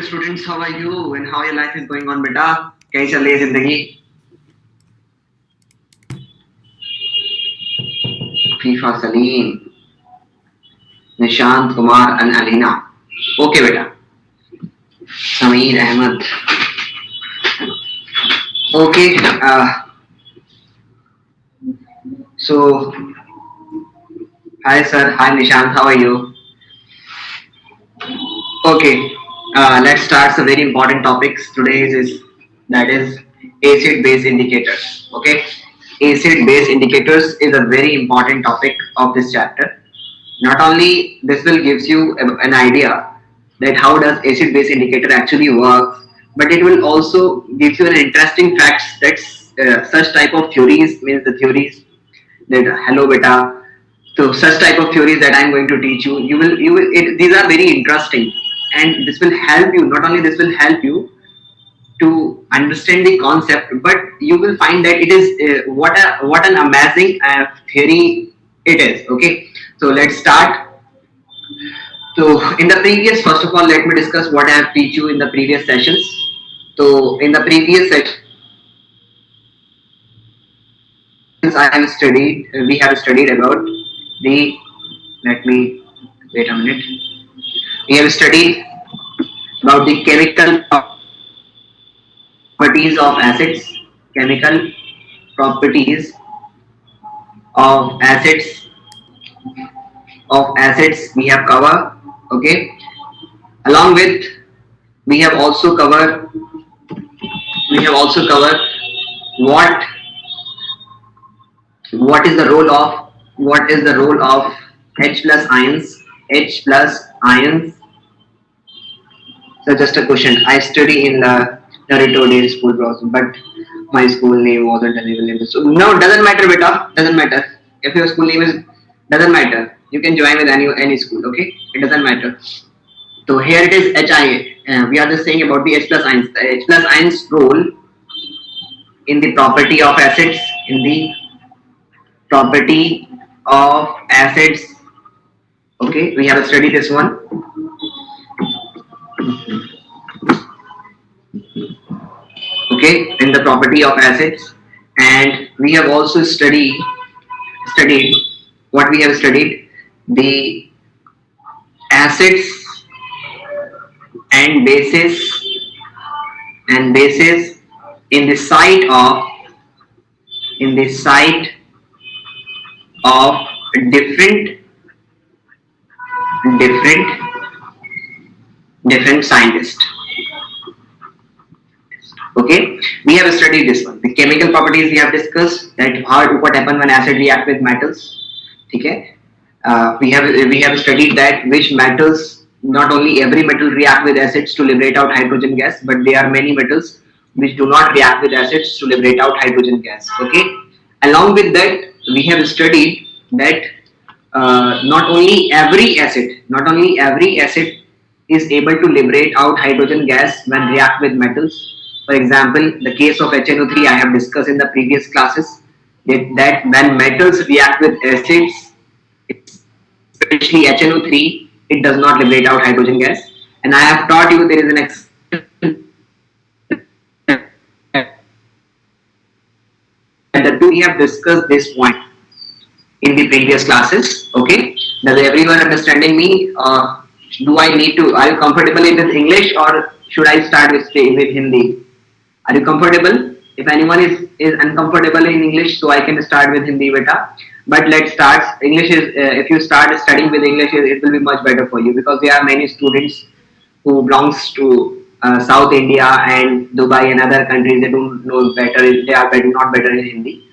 students, how are you and how your life is going on बेटा? कैसी चल रही है जिंदगी? FIFA Salim, Nishant Kumar and Alina. Okay बेटा. Sameer Ahmad. Okay. So, hi sir, hi Nishant, how are you? Okay, let's start some very important topics. Today's is that is acid-base indicators. Okay, acid-base indicators is a very important topic of this chapter. Not only this will gives you an idea that how does acid-base indicator actually work, but it will also give you an interesting facts that such type of theories means the theories that hello beta. So such type of theories that I'm going to teach you, these are very interesting, and this will help you. Not only this will help you to understand the concept, but you will find that it is what an amazing theory it is. Okay, so let's start. So in the previous, first of all, let me discuss what I have teach you in the previous sessions. So in the previous session, I have studied. We have studied about the. Let me wait a minute. We have studied about the chemical properties of acids. Chemical properties of acids we have covered. Okay. Along with we have also covered what is the role of H plus ions. So just a question. I study in the Naruto Day school browser, but my school name wasn't available. So no, doesn't matter, beta. Doesn't matter. If your school name is doesn't matter. You can join with any school. Okay, it doesn't matter. So here it is HI. We are just saying about the H plus ions. The H plus ions role in the property of acids. In the property of acids. Okay, we have studied this one. Okay, in the property of acids, and we have also studied what we have studied, the acids and bases in the site of different scientists. Okay, we have studied this one. The chemical properties we have discussed, that what happens when acid react with metals. Okay, we have studied that which metals, not only every metal react with acids to liberate out hydrogen gas, but there are many metals which do not react with acids to liberate out hydrogen gas. Okay, along with that we have studied that not only every acid is able to liberate out hydrogen gas when react with metals. For example, the case of HNO3 I have discussed in the previous classes, that when metals react with acids, especially HNO3, it does not liberate out hydrogen gas. And I have taught you there is an that we have discussed this point in the previous classes. Okay, does everyone understanding me? Do I need to? Are you comfortable with English, or should I start with Hindi? Are you comfortable? If anyone is uncomfortable in English, so I can start with Hindi, beta. But let's start. English is if you start studying with English, it will be much better for you, because there are many students who belongs to South India and Dubai and other countries. They don't know better. They are not better in Hindi.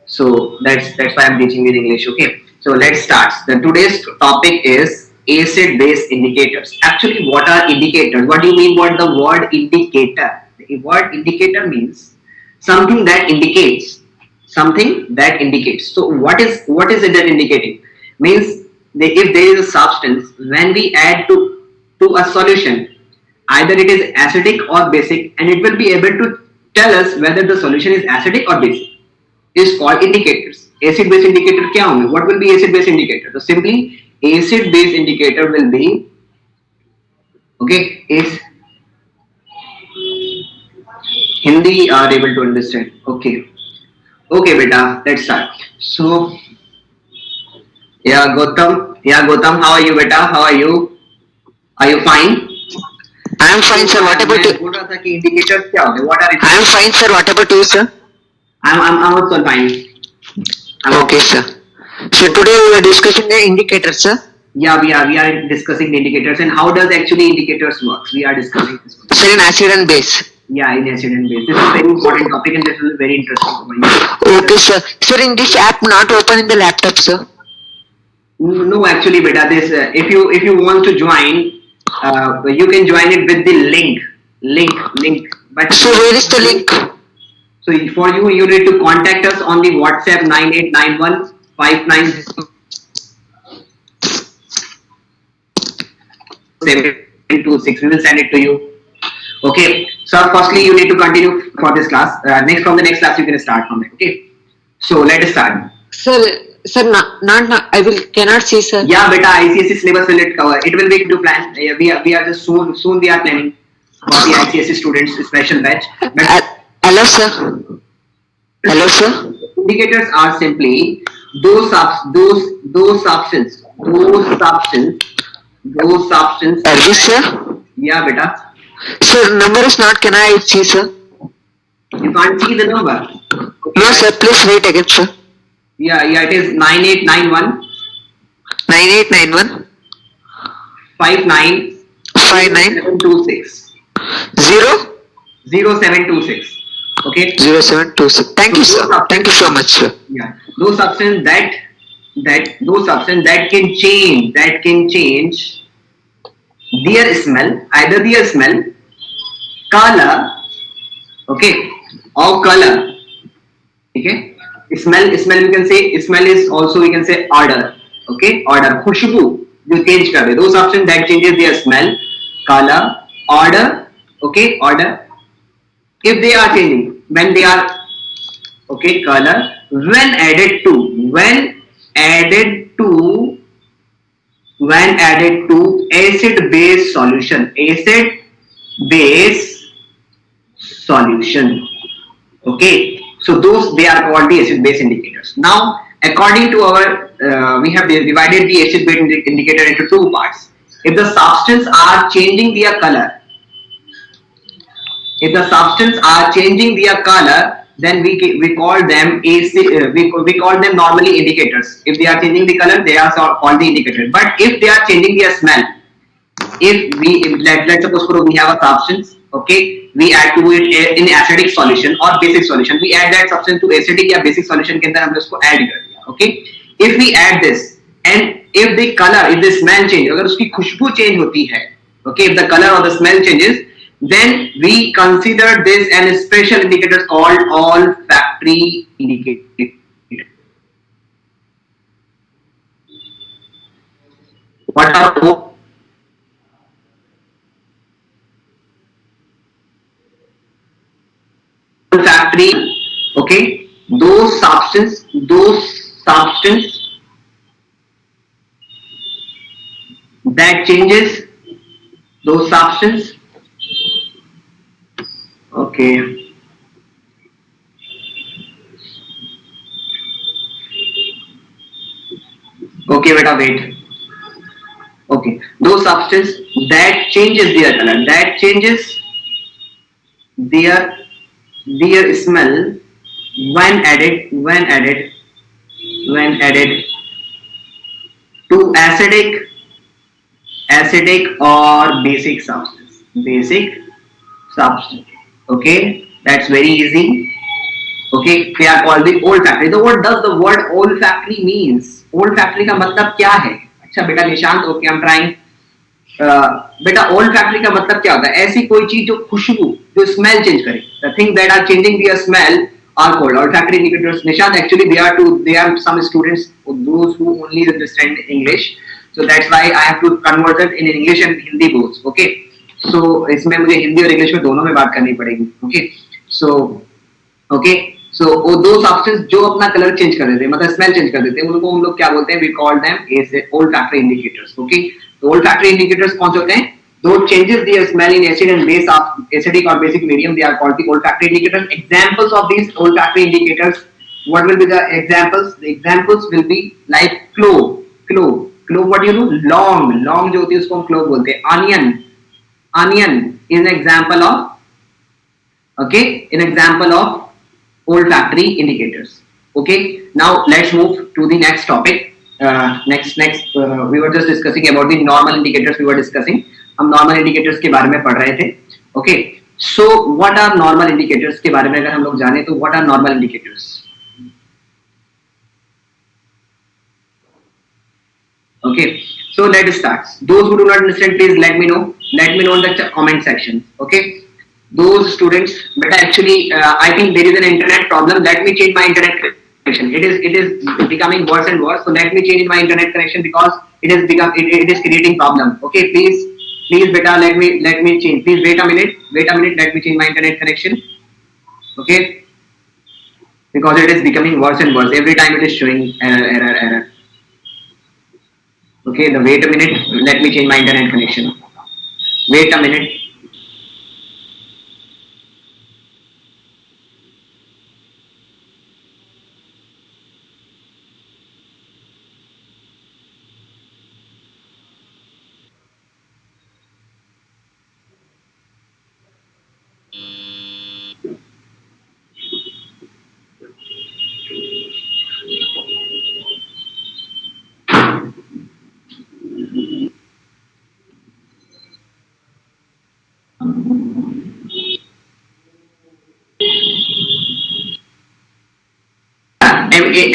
So that's why I'm teaching in English. Okay. So let's start. The today's topic is acid-base indicators. Actually, what are indicators? What do you mean? What the word indicator? The word indicator means something that indicates. So what is it that indicating? Means if there is a substance, when we add to a solution, either it is acidic or basic, and it will be able to tell us whether the solution is acidic or basic, is called indicators. Acid base indicator क्या होंगे? What will be acid base indicator? So simply acid base indicator will be, okay, is Hindi are able to understand. Okay. Okay, beta. Let's start. So, yeah, Gautam. Yeah, Gautam. How are you, beta? How are you? Are you fine? I am तो fine, sir. What about मैं you? बोल रहा था कि indicators क्या होते हैं? What are I am indicators? fine, sir. What about you, sir? I'm also fine. I'm Okay, okay. sir. So Okay. today we are discussing the indicators, sir. Yeah, we are discussing the indicators and how does actually indicators work. We are discussing this one. Sir, in acid and base. Yeah, in acid and base. This is very important topic and this is very interesting for you. Okay, sir. Sir, in this app not open in the laptop, sir. No, actually, beta, this if you want to join, you can join it with the link. But So where is the link? so for you, you need to contact us on the WhatsApp 9891590726. We will send it to you. Okay. So firstly, you need to continue for this class. Next from the next class, you can start from it. Okay. So let us start. Sir, not I will cannot see, sir. Yeah, beta, ICSE syllabus will it cover. It will be to plan. We are just soon we are planning for the ICSE students special batch. But Hello, sir. Hello, sir. indicators are simply those substance. Yes, sir. Yeah, beta. Sir, number is not. Can I see, sir? You can't see the number. Okay, No, sir. Please wait again, sir. yeah. It is 9891 9891 59 59 0726 0 0726. Okay. 0726. Thank So you, those sir. Thank you so much, sir. yeah, those substance that can change their smell, either their smell, color, okay, or color. Okay, smell we can say smell is also we can say odor. Okay, odor, खुशबू जो change कर दे, those substance that changes their smell, color, odor. Okay, odor. If they are changing when they are okay, color when added to when added to acid base solution. Okay, so those they are called the acid base indicators. Now according to our we have divided the acid base indicator into two parts. If the substance are changing their color, if the substance are changing their color, then we call them we call them normally indicators. If they are changing the color, they are called the indicator. But if they are changing their smell, let's suppose we have a substance, okay, we add to it in acidic solution or basic solution, we add that substance to acidic या basic solution के अंदर हमने उसको add कर दिया, okay. If we add this and if the color, if the smell change, अगर उसकी खुशबू change होती है, okay, if the color or the smell changes, then we consider this an special indicator called olfactory indicator. What are olfactory? Okay, those substance that changes those substance. Okay, okay, wait. Okay, those substance that changes their color, that changes their smell when added to acidic or basic substance. Okay, that's very easy. Okay, they are called the olfactory. So what does the word olfactory means? Olfactory का मतलब क्या है? अच्छा बेटा Nishant, okay, I'm trying. बेटा olfactory का मतलब क्या होता है? ऐसी कोई चीज जो खुशबू, जो smell change करे. The things that are changing their smell are called olfactory indicators. Nishant, actually they are some students, those who only understand English. So that's why I have to convert it in English and Hindi both. Okay. So इसमें मुझे हिंदी और English में दोनों में बात करनी पड़ेगी. Okay. So वो दो सब्सटेंस जो अपना कलर चेंज कर देते हैं, मतलब स्मेल चेंज कर देते हैं, उनको हम लोग क्या बोलते हैं? We call them as olfactory indicators. Okay, तो ओल्फैक्टरी इंडिकेटर्स कौन से होते हैं? Those changes the smell in acid and base of acidic or basic medium, they are called the olfactory indicators. Examples of these olfactory indicators, what will be the examples? The examples will be like clove. Clove, what do you know? Long जो होती है उसको हम clove बोलते हैं. Onion is an example of, okay, an example of olfactory indicators. Okay, now let's move to the next topic. Next, we were just discussing about the normal indicators. We were discussing, हम normal indicators के बारे में पढ़ रहे थे. Okay, so what are normal indicators के बारे में अगर हम लोग जाने तो what are normal indicators? Okay, so let's start. Those who do not understand, please let me know. Let me know in the comment section. Okay, those students. But actually, I think there is an internet problem. Let me change my internet connection. It is becoming worse and worse. So let me change my internet connection because it is creating problem. Okay, please, beta, let me change. Please wait a minute. Let me change my internet connection. Okay, because it is becoming worse and worse. Every time it is showing error. Okay, wait a minute. Let me change my internet connection. Wait a minute.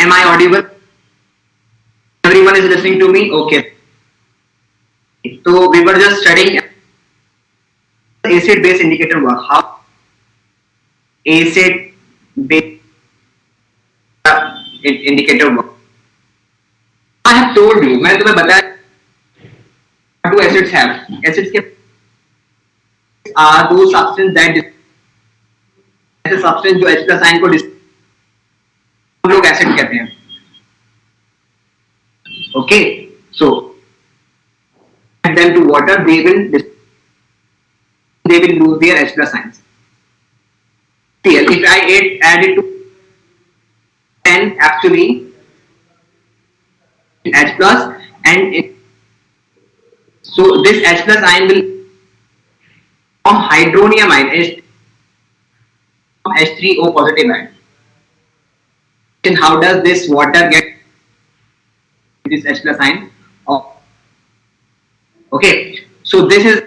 Am I audible? Everyone is listening to me? Okay. So we were just studying acid base indicator work. How acid base indicator work. I have told you, मैंने तुम्हें बताया what do acids have? Acids के are those substances that ऐसे substance जो H plus ion को हम लोग acid कहते हैं. Okay, so add them to water, they will lose their H plus ions. If I add it to 10, actually H plus, and so this H plus ion will form hydronium ion, H3O positive ion. And how does this water get this H plus ion? Oh. Okay, so this is,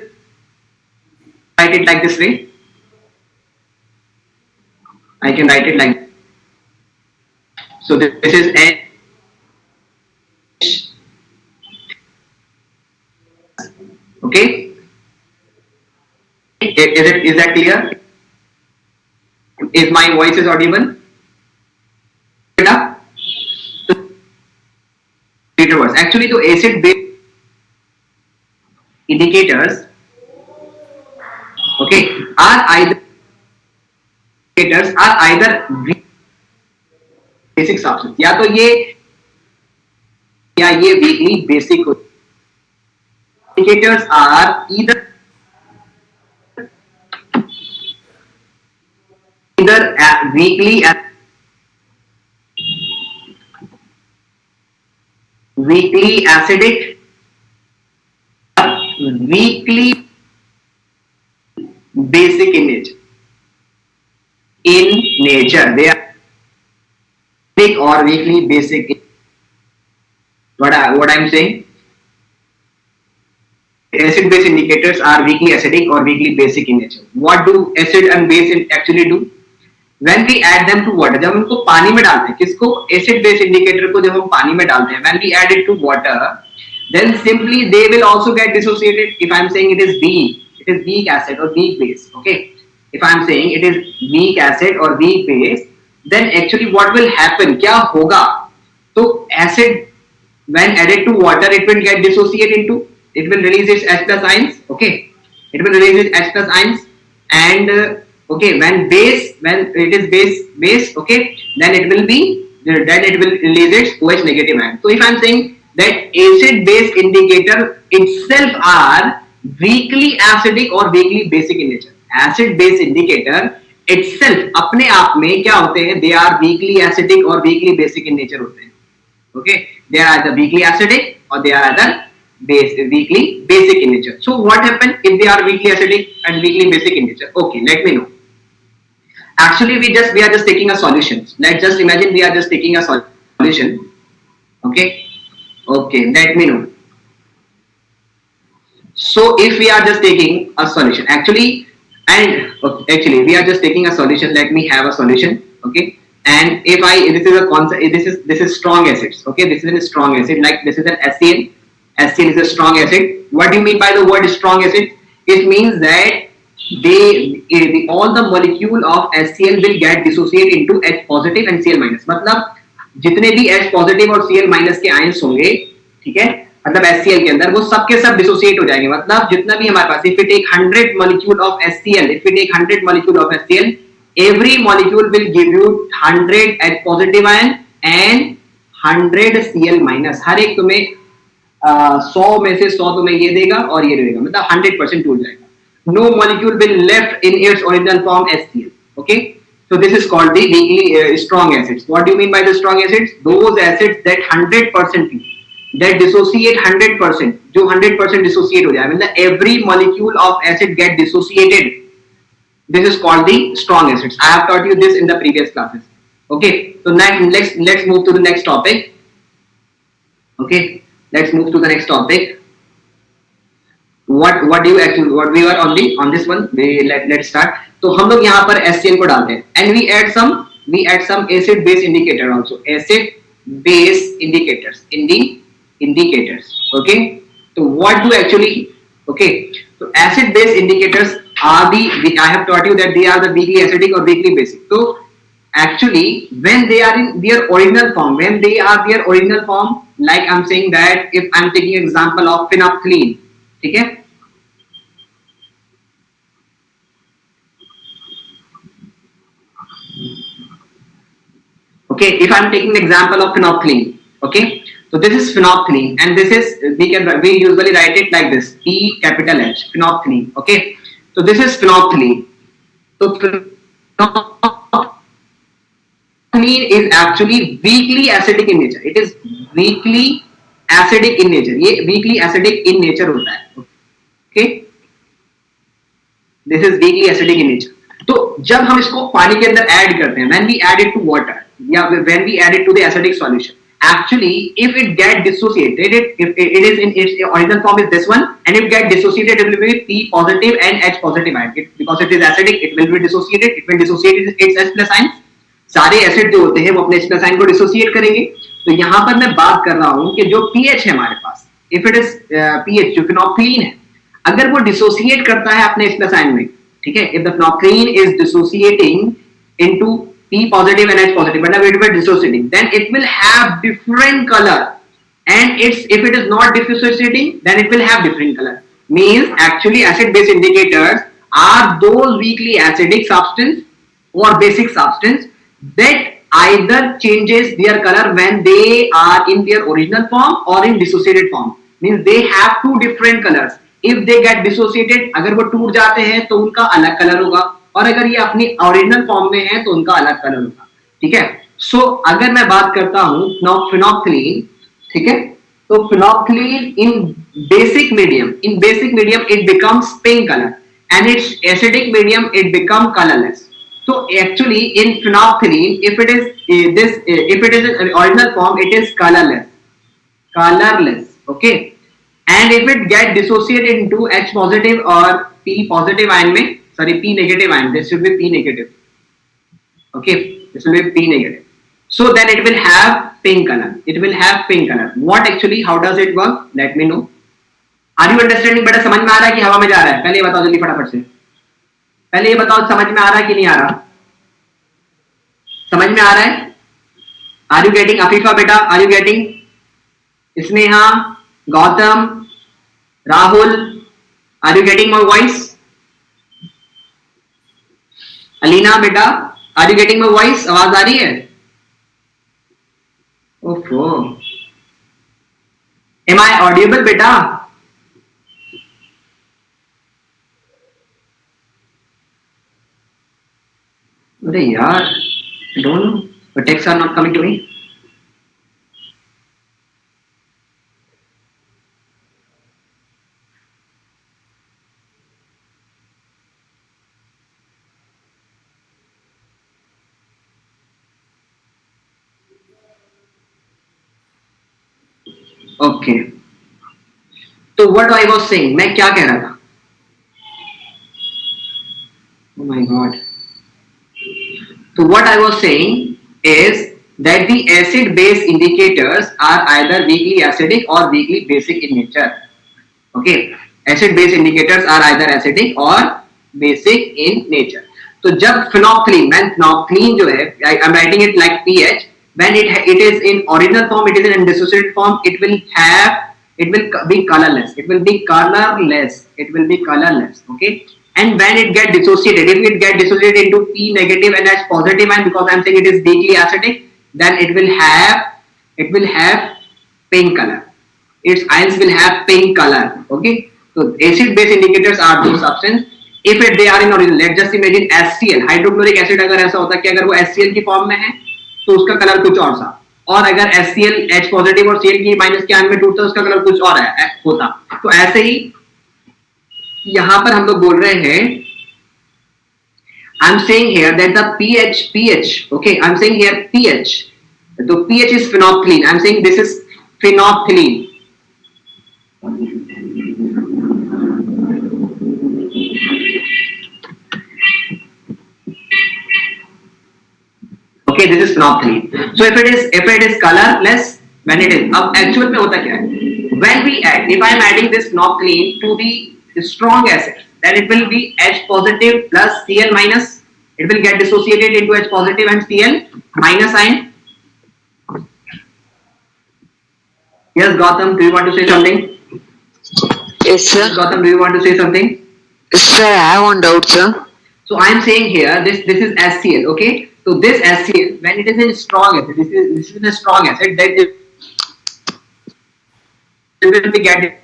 write it like this way. I can write it like, so this is H. Okay, is that clear? Is my voice is audible? Actually, तो acid base indicators, okay, are either basic substance, या तो ये weakly basic. Indicators are either weakly acidic, weakly basic in nature. They are weak or weakly basic. What I'm saying? Acid base indicators are weakly acidic or weakly basic in nature. What do acid and base actually do? When we add them to water, जब उनको पानी में डालते हैं, किसको? Acid base indicator को जब हम पानी में डालते हैं, when we add it to water, then simply they will also get dissociated. If I'm saying it is weak acid or weak base. Okay, if I'm saying it is weak acid or weak base, then actually what will happen? क्या होगा? So acid when added to water, it will get dissociated into, it will release its H plus ions. Okay, it will release its H plus ions, and okay, when it is base, okay, then it will release its OH negative ion. So if I'm saying that acid base indicator itself are weakly acidic और weakly basic in nature. Acid base indicator itself अपने आप में क्या होते हैं, they are weakly acidic और weakly basic in nature होते हैं। Okay, they are either weakly acidic or they are either weakly basic in nature. So what happens if they are weakly acidic and weakly basic in nature? Okay, let me know. Actually, we are just taking a solution. Let's just imagine we are just taking a solution. Okay, okay, let me know. So if we are just taking a solution, actually we are just taking a solution. Let me have a solution. Okay, and if I this is a concept, this is strong acids. Okay, this is a strong acid. Like this is an HCl. HCl is a strong acid. What do you mean by the word strong acid? It means that all the molecule of HCl will get dissociate into H positive and Cl minus. मतलब जितने भी H positive और Cl minus के ions होंगे, ठीक है, मतलब HCl के अंदर वो सब के सब डिसोसिएट हो जाएंगे। मतलब जितना भी हमारे पास, if we take 100 molecule of HCl, if we take 100 molecule of HCl, every molecule will give you 100 H positive ion and 100 Cl minus। हर एक तुम्हें 100 में से 100 तुम्हें ये देगा और ये देगा, मतलब 100% टूट जाएगा। No molecule will left in its original form HCl. Okay, so this is called the weakly strong acids. What do you mean by the strong acids? Those acids that 100% that dissociate 100%, जो 100% dissociate हो जाए, मतलब every molecule of acid get dissociated. This is called the strong acids. I have taught you this in the previous classes. Okay, so next let's move to the next topic. Okay, let's move to the next topic. What do you actually, what we were on this one, let's start. तो हम लोग यहाँ पर HCl को डालते हैं and we add some acid base indicator also, acid base indicators in the indicators. Okay, so what do actually, okay, so acid base indicators are I have taught you that they are the weakly acidic or weakly basic. So actually when they are in their original form, like I'm saying that if I'm taking example of phenolphthalein, ठीक है, okay, if I'm taking the example of phenolphthalein, okay, so this is phenolphthalein and this is, we usually write it like this, P capital H, phenolphthalein. Okay, so this is phenolphthalein. So phenolphthalein is actually weakly acidic in nature. It is weakly acidic in nature. ये weakly acidic in nature होता है. Okay, this is weakly acidic in nature. तो जब हम इसको पानी के अंदर ऐड करते हैं, when we add it to water, या when we add it to the acidic solution, actually if it get dissociated, if it is in its original form is this one, and if get dissociated, it will be P positive and H positive ion. Because it is acidic, it will be dissociated, it will dissociate its H plus ions. सारे acid जो होते हैं वो अपने H plus ion को dissociate करेंगे। तो यहाँ पर मैं बात कर रहा हूँ कि जो pH है हमारे पास, if it is pH जो phenolphthalein है, अगर वो डिसोसिएट करता है अपने H plus ion में, ठीक है, if the phenolphthalein is dissociating into P positive and H positive, but if it will dissociating, then it will have different color, and if it is not dissociating, then it will have different color. Means actually acid base indicators are those weakly acidic substance or basic substance that either changes their color when they are in their original form or in dissociated form. Means they have two different colors. If they get dissociated, अगर वो टूट जाते हैं तो उनका अलग colour होगा, और अगर ये अपनी ओरिजिनल फॉर्म में है तो उनका अलग कलर होगा। ठीक है, सो अगर मैं बात करता हूँ phenolphthalein, ठीक है, तो phenolphthalein in basic medium it becomes pink color, and its acidic medium it become colorless. So actually in phenolphthalein, if it is an original form, it is colorless. Okay, and if it get dissociated into H positive or P positive ion में, sorry, P negative ion, this should be P negative. Okay, this will be P negative. So then it will have pink color. What actually, how does it work? Let me know. Are you understanding? बेटा समझ में आ रहा है कि हवा में जा रहा है? पहले ये बताओ जल्दी फटाफट से। पहले ये बताओ समझ में आ रहा है कि नहीं आ रहा? समझ में आ रहा है? Are you getting? अफीफा बेटा, are you getting? Sneha, Gautam, Rahul, are you getting my voice? Alina बेटा, are you getting my voice? आवाज आ रही है? ओफो, am I audible बेटा? अरे यार, I don't know. The texts are not coming to me. Okay. तो what I was saying, मैं क्या कह रहा था? Oh my God. So what I was saying is that the acid-base indicators are either weakly acidic or weakly basic in nature. Okay, acid-base indicators are either acidic or basic in nature. तो जब phenolphthalein, when phenolphthalein जो है, I'm writing it like pH. When it is in original form, it is in undissociated form. It will be colorless. It will be colorless. It will be colorless. Okay. And when it get dissociated, if it get dissociated into P negative and H positive ion, because I'm saying it is weakly acidic, then it will have pink color. Its ions will have pink color. Okay. So acid base indicators are those substances. If they are in original, let's just imagine HCl, hydrochloric acid अगर ऐसा होता कि अगर वो HCl की form में है तो उसका कलर कुछ और सा, और अगर HCl H पॉजिटिव और Cl की माइनस के आयन में टूटता उसका कलर कुछ और है होता. तो ऐसे ही यहां पर हम लोग बोल रहे हैं, I'm saying here that the pH, okay, I'm saying here pH. So pH is phenolphthalein. I'm saying this is phenolphthalein. Okay, this is phenolphthalein. So if it is colorless, when it is, अब actual में होता क्या है? When we add, if I am adding this phenolphthalein to the strong acid, then it will be H positive plus Cl minus. It will get dissociated into H positive and Cl minus ion. Yes, Gautam, do you want to say something? Yes, sir. Gautam, do you want to say something? Sir, I have one doubt, sir. So I am saying here, this is HCl, okay? So this HCl, when it is in strong acid, this is in a strong acid, that it will be get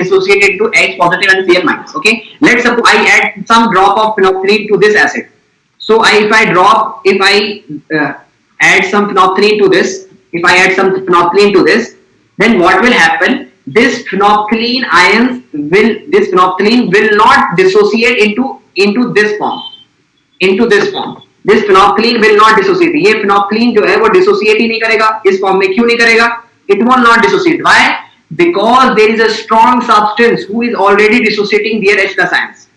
associated to H positive and Cl minus. Okay, let's suppose I add some drop of phenolphthalein to this acid. So if I add some phenolphthalein to this, then what will happen? This phenolphthalein will not dissociate into this form. This phenolphthalein will not dissociate. ये phenolphthalein जो है वो dissociate ही नहीं करेगा इस form में. क्यों नहीं करेगा? It will not dissociate. Why? Because there is a strong substance who is already dissociating their H plus ions.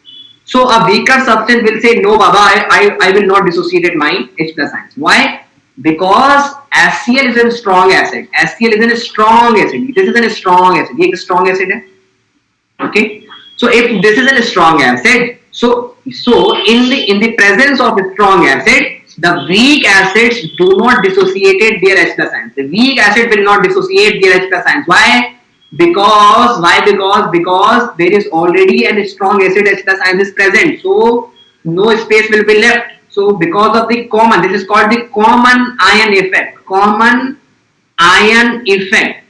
So a weaker substance will say, no, Baba, I will not dissociate my H plus ions. Why? Because HCl is a strong acid. HCl is a strong acid. This is a strong acid. ये एक strong acid है. Okay. So if this is a strong acid, so in the presence of a strong acid, the weak acids do not dissociate their H plus ions. The weak acid will not dissociate their H plus ions. Why? Because there is already a strong acid H plus ion is present. So no space will be left. So because of the common, this is called the common ion effect. Common ion effect.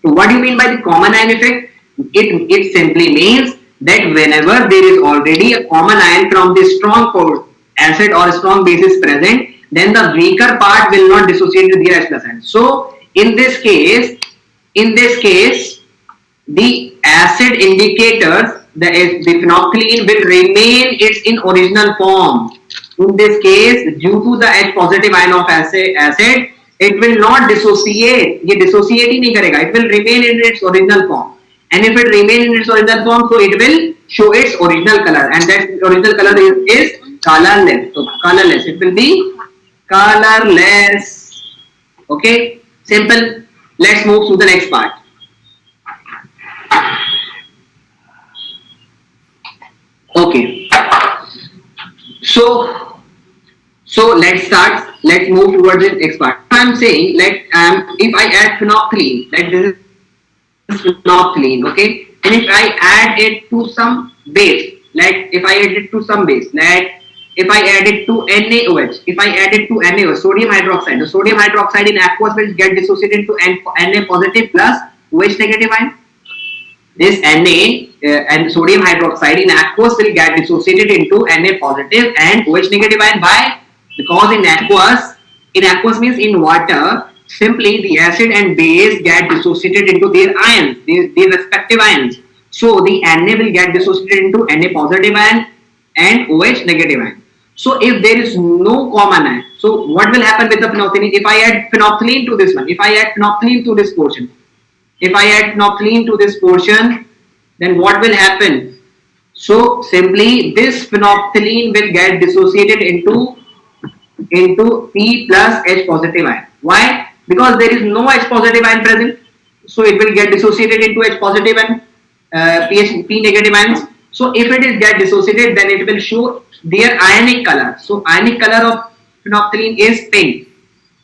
So what do you mean by the common ion effect? It simply means that whenever there is already a common ion from the strong acid or strong basis present, then the weaker part will not dissociate with the H plus ion. So in this case, the acid indicators, the phenolphthalein will remain its in original form. In this case, due to the H positive ion of acid, it will not dissociate. ये dissociate ही नहीं करेगा. It will remain in its original form. And if it remain in its original form, so it will show its original color, and that original color is colorless. So colorless, it will be colorless. Okay, simple. Let's move to the next part. Okay, so let's start. Let's move towards the next part. I'm saying, if I add phenolphthalein, like this is phenolphthalein, okay, and if I add it to some base, like if I add it to some base, like if I add it to NaOH, sodium hydroxide, the sodium hydroxide in aqueous will get dissociated into Na positive plus OH negative ion. This Na and sodium hydroxide in aqueous will get dissociated into Na positive and OH negative ion. Why? Because in aqueous means in water, simply the acid and base get dissociated into their ions, their respective ions. So the Na will get dissociated into Na positive ion and OH negative ion. So if there is no common ion, so what will happen with the phenolphthalein? If I add phenolphthalein to this one, if I add phenolphthalein to this portion, if I add phenolphthalein to this portion, then what will happen? So simply this phenolphthalein will get dissociated into P plus H positive ion. Why? Because there is no H positive ion present, so it will get dissociated into H positive and P negative ions. So if it is get dissociated, then it will show their ionic color. So ionic color of phenolphthalein is pink.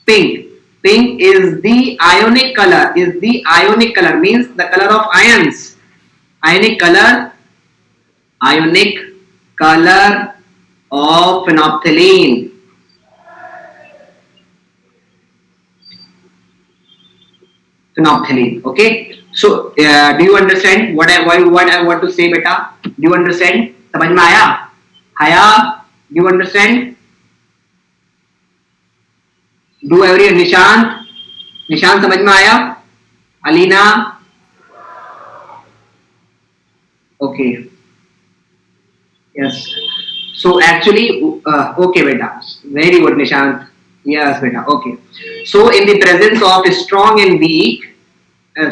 Pink. Pink is the ionic color. Is the ionic color means the color of ions. Ionic color. Ionic color of phenolphthalein. Phenolphthalein. Okay. So do you understand what I want to say, beta? Do you understand? समझ में आया? आया? Do you understand? Do every Nishant समझ में आया? Alina? Okay. Yes. So actually, okay, beta. Very good, Nishant. Yes, beta. Okay. So in the presence of strong and weak,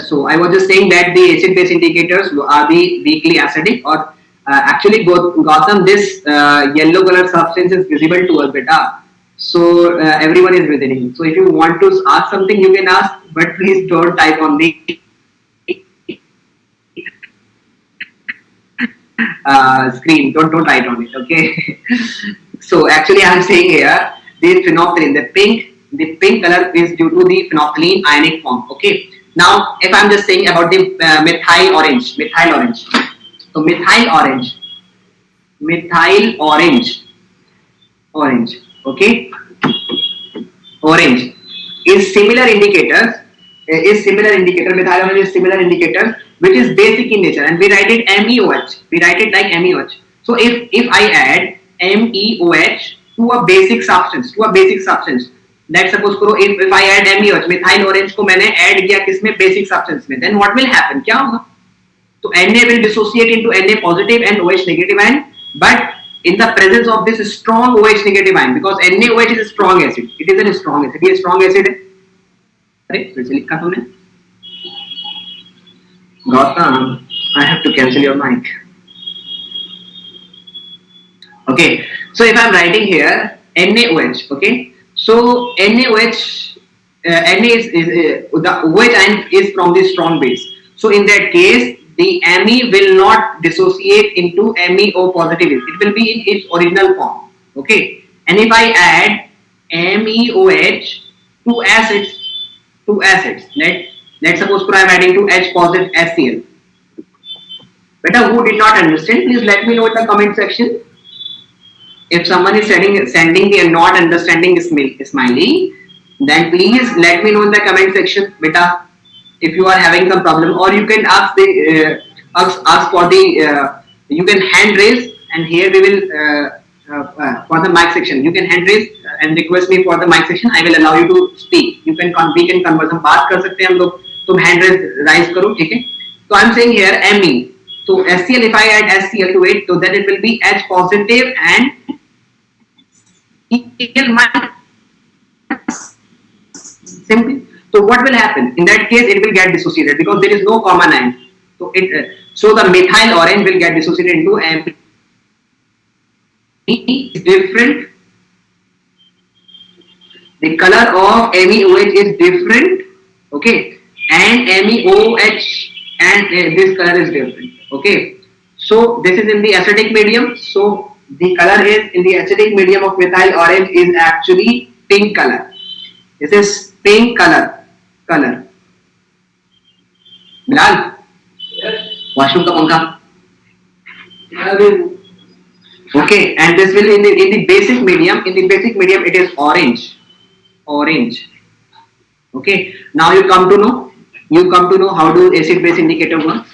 so I was just saying that the acid-base indicators are the weakly acidic, or actually, Gautam, this yellow color substance is visible to us, beta. So everyone is visiting. So if you want to ask something, you can ask, but please don't type on the screen. Don't write on it. Okay. So actually, I'm saying here the phenolphthalein, the pink color is due to the phenolphthalein ionic form. Okay. Now, if I'm just saying about the methyl orange. So methyl orange. Okay. Orange is similar indicators. Methyl orange is similar indicators, which is basic in nature, and we write it MEOH. We write it like MEOH. So if I add MEOH to a basic substance, let's suppose करो if I add MEOH, methyl orange को मैंने add किया किसमें, basic substance में, then what will happen? क्या होगा? तो Na will dissociate into Na positive and OH negative ion, but in the presence of this strong OH negative ion, because NaOH is a strong acid. It is a strong acid. ये strong acid है. अरे फिर से लिखा तुमने? Gautam, I have to cancel your mic. Okay, so if I'm writing here NaOH, okay, so NaOH, Na is the OH ion is from the strong base. So in that case, the Me will not dissociate into MEO positive. It will be in its original form. Okay, and if I add MEOH to acids, let's suppose I'm adding to H positive HCl. Better, who did not understand, please let me know in the comment section. If someone is sending the not understanding smiley, then please let me know in the comment section, beta, if you are having some problem, or you can ask the ask for the you can hand raise, and here we will for the mic section you can hand raise and request me for the mic section. I will allow you to speak. We can converse. हम बात कर सकते हैं हम लोग. तुम hand raise करो, ठीक है? So I'm saying here Me. So HCl, if I add HCl to it, so then it will be H positive and Cl minus. Simply. So what will happen? In that case, it will get dissociated because there is no common ion. So so the methyl orange will get dissociated into Me. Is different. The color of MEOH is different. Okay, and MEOH and this color is different. Okay, so this is in the acidic medium. So the color is in the acidic medium of methyl orange is actually pink color. This is pink color. Bilal, washroom का पंखा. Okay, and this will in the basic medium. In the basic medium, it is orange. Okay. Now you come to know how do acid base indicator work.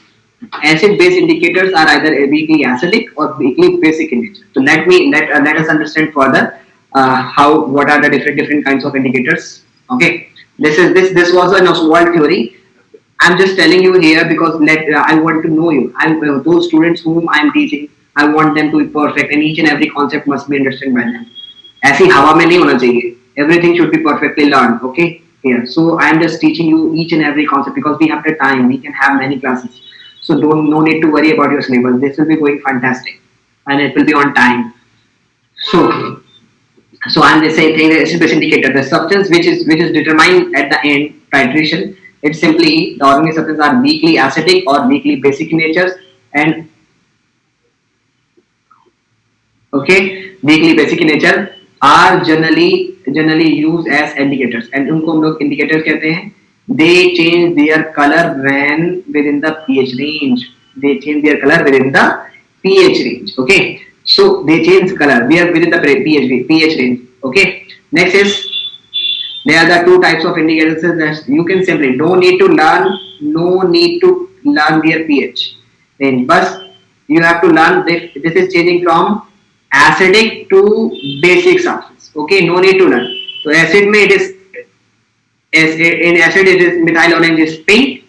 Acid base indicators are either weakly acidic or weakly basic in nature. So let us understand further how what are the different kinds of indicators. Okay, this was an Oswald theory. I'm just telling you here because I want to know you. Those students whom I'm teaching, I want them to be perfect, and each and every concept must be understood by them. ऐसी हवा में नहीं होना चाहिए. Everything should be perfectly learned. Okay, here. So I'm just teaching you each and every concept because we have the time. We can have many classes. So don't no need to worry about your syllabus. This will be going fantastic, and it will be on time. So I'm just saying the acid base indicator, the substance which is determined at the end titration. It's simply the organic substances are weakly acidic or weakly basic in nature, and okay, weakly basic in nature are generally used as indicators, and उनको हम लोग indicators कहते हैं. They change their color when within the pH range. They change their color within the pH range. Okay, so they change color. We are within the pH range. Okay, next is there are the two types of indicators that you can simply no need to learn their pH range, but you have to learn this is changing from acidic to basic substance. Okay, no need to learn. So acid में it is in acid it is methyl orange is pink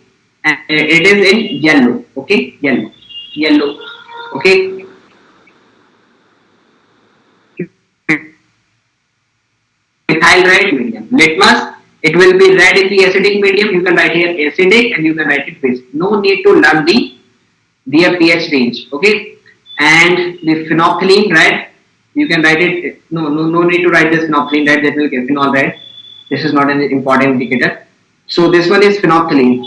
and it is in yellow. Okay, yellow. Okay, methyl red medium. Litmus, it will be red in the acidic medium. You can write here acidic and you can write it basic. No need to learn their pH range. Okay, and the phenolphthalein red, you can write it. No need to write this phenolphthalein red. That will get phenol red. This is not an important indicator. So this one is phenolphthalein.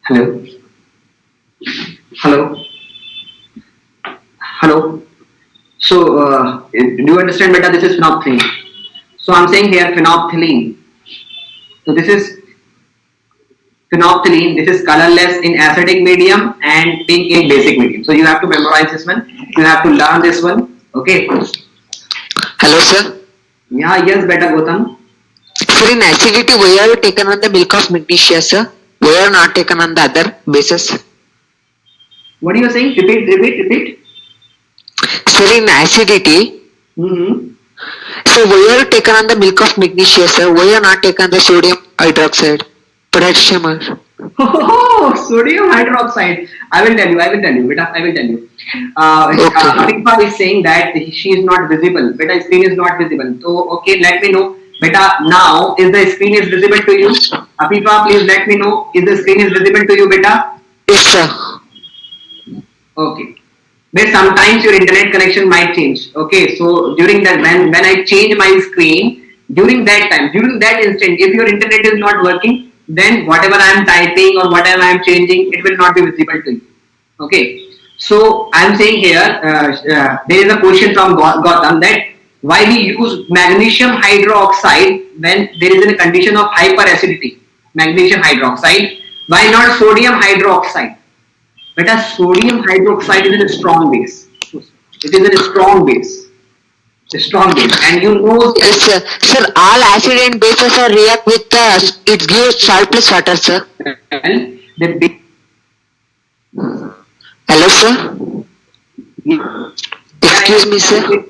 Hello. So do you understand, beta? This is phenolphthalein. So I'm saying here phenolphthalein. So this is phenolphthalein. This is colorless in acidic medium and pink in basic medium. So you have to memorize this one. You have to learn this one. Okay. Hello, sir. Yeah. Yes, beta Gautam. Sir, in acidity, why are you taken on the milk of magnesia, sir? Why are not taken on the other bases? What are you saying? Repeat. Sir, in acidity, Mm-hmm. so why are you taken on the milk of magnesia, sir? Why are not taken the sodium hydroxide? Potassium. Oh, sodium hydroxide. I will tell you. Beta, I will tell you. Okay. Afifa is saying that she is not visible. Beta, screen is not visible. So, okay, let me know. Beta, now, is the screen is visible to you? Afifa, please let me know. Is the screen is visible to you, beta? Yes, sir. Okay. But sometimes your internet connection might change. Okay, so during that, when I change my screen, during that instant, if your internet is not working, then whatever I am typing or whatever I am changing, it will not be visible to you. Okay, so I am saying here, there is a question from Gautam that why we use magnesium hydroxide when there is a condition of hyperacidity. Magnesium hydroxide. Why not sodium hydroxide? But a sodium hydroxide is a strong base. It is a strong base. A strong base. And you know, Yes, sir. Sir, all acid and bases are react with it gives salt plus water, sir. the base. Hello, sir. Excuse me, sir.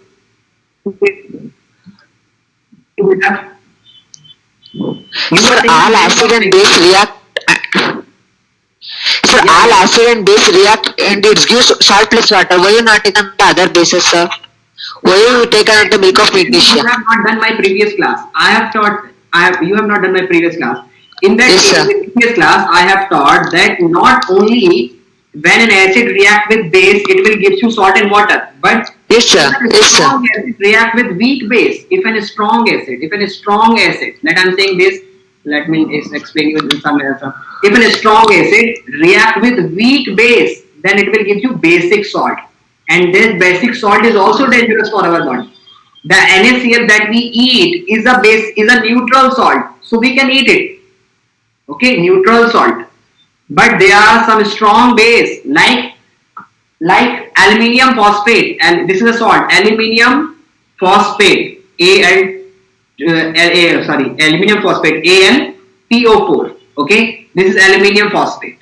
Sir, all acid and base react. Sir, all acid and base react and it gives salt plus water. Why you not taken the other bases, sir? Why you taken the milk of magnesia? You have not done my previous class. I have taught. You have not done my previous class. In that Yes, sir. previous class, I have taught that not only when an acid react with base, it will give you salt and water, but Yes, sir. if a Yes, sir. strong acid react with weak base, if a strong acid, let I'm saying this, let me explain you in some answer. If a strong acid react with weak base, then it will give you basic salt, and this basic salt is also dangerous for our body. The NaCl that we eat is a neutral salt, so we can eat it. Okay, neutral salt. But there are some strong base like aluminium phosphate, and this is a salt, aluminium phosphate, aluminium phosphate, AlPO4. Okay, this is aluminium phosphate.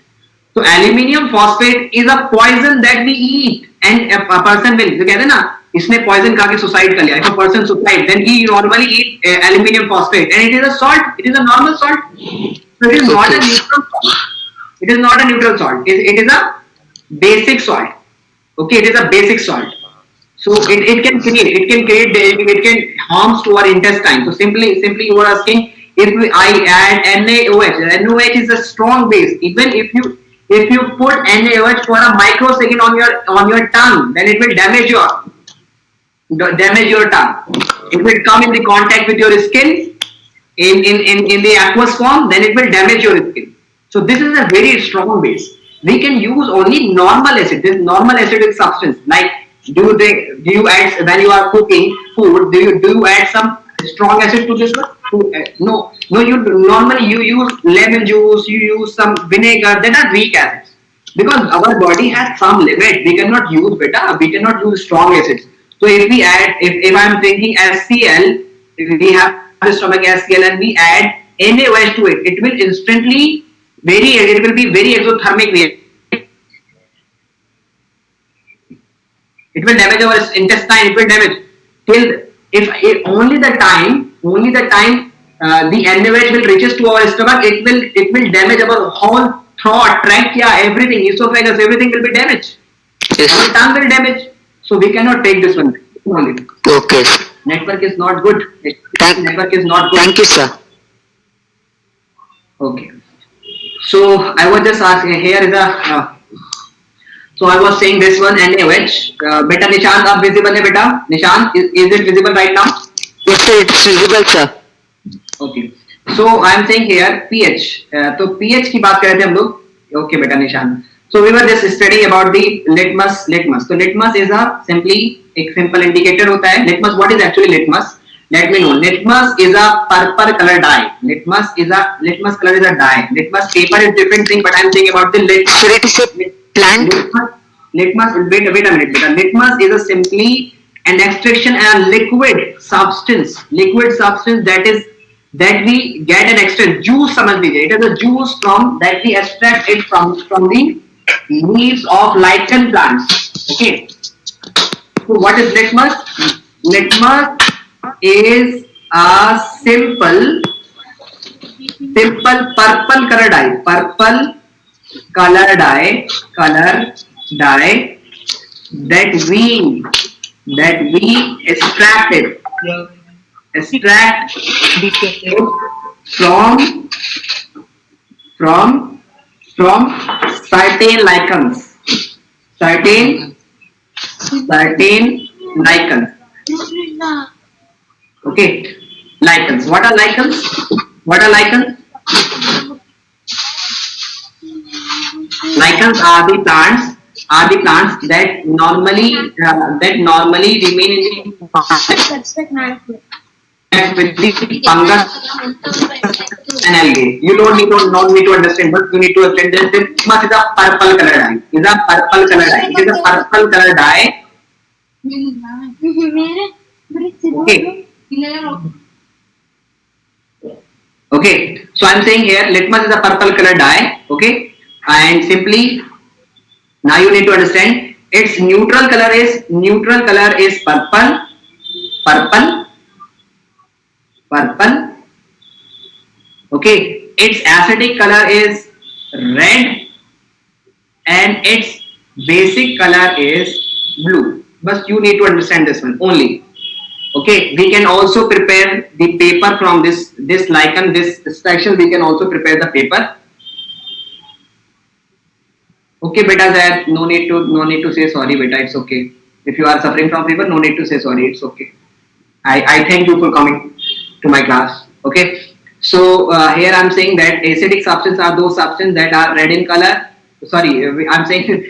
So aluminium phosphate is a poison that we eat, and a person will, जो कहते हैं ना, इसने poison खा के suicide कर लिया. If a person suicide, then he normally eat aluminium phosphate, and it is a salt. It is a normal salt. So it is not a Okay. neutral salt. It is not a neutral salt. It is a basic salt. Okay, it is a basic salt. So it can harms to our intestine. So simply you are asking if I add NaOH. NaOH is a strong base. Even if you put NaOH for a microsecond on your tongue, then it will damage your tongue. It will come in the contact with your skin in the aqueous form, then it will damage your skin. So this is a very strong base. We can use only normal acid. This normal acidic substance, like do you add when you are cooking food? Do you add some strong acid to this one? No. You use lemon juice. You use some vinegar. That are weak acids because our body has some limit. We cannot use beta. We cannot use strong acids. So if I'm drinking HCl, if we have the stomach HCl and we add NaOH to it, it will be very exothermic reaction. It will damage our intestine. It will damage till if only the time the NaOH will reaches to our stomach, it will damage our whole throat, trachea, everything, esophagus, everything will be damaged. Our Yes. tongue will damage. So we cannot take this one. Only. Okay. Network is not good. Thank, Network is not good. thank you, sir. Okay. So I was just asking. Here is a. So I was saying this one NaOH. Beta Nishant, up visible है beta? Nishant, is it visible right now? Yes, sir, it's visible, sir. Okay. So I am saying here pH. तो pH की बात कर रहे थे हम लोग. Okay, बेटा निशान. So we were just studying about the litmus. So litmus is a एक simple indicator होता है. Litmus, what is actually litmus? Let me know. Litmus is a purple color dye. Litmus color is a dye. Litmus paper is different thing, but I am saying about the litmus. Sir, it is a plant. Litmus. Wait a minute. Beta. Litmus is a simply an extraction and a liquid substance that we get an extract juice समझ लीजिए. It is a juice from that we extract it from the leaves of lichen plants. Okay. So what is litmus? Litmus is a simple purple color dye. Purple color dye that we extract it from certain lichens. Certain lichens. Okay, lichens. What are lichens? Lichens are the plants that normally remain in the contact with the fungus and algae. You don't need to understand, but you need to understand that litmus is a purple color dye. It is a purple color dye. Okay. Okay. So I'm saying here litmus is a purple color dye. Okay. And simply now you need to understand its neutral color is purple. Okay, its acidic color is red and its basic color is blue. But you need to understand this one only. Okay, we can also prepare the paper from this lichen, this section. We can also prepare the paper. Okay, beta, Zaid, no need to say sorry, beta. It's okay. If you are suffering from fever, no need to say sorry. It's okay. I thank you for coming to my class. Okay. So here I'm saying that acidic substances are those substances that are red in color. Sorry, I'm saying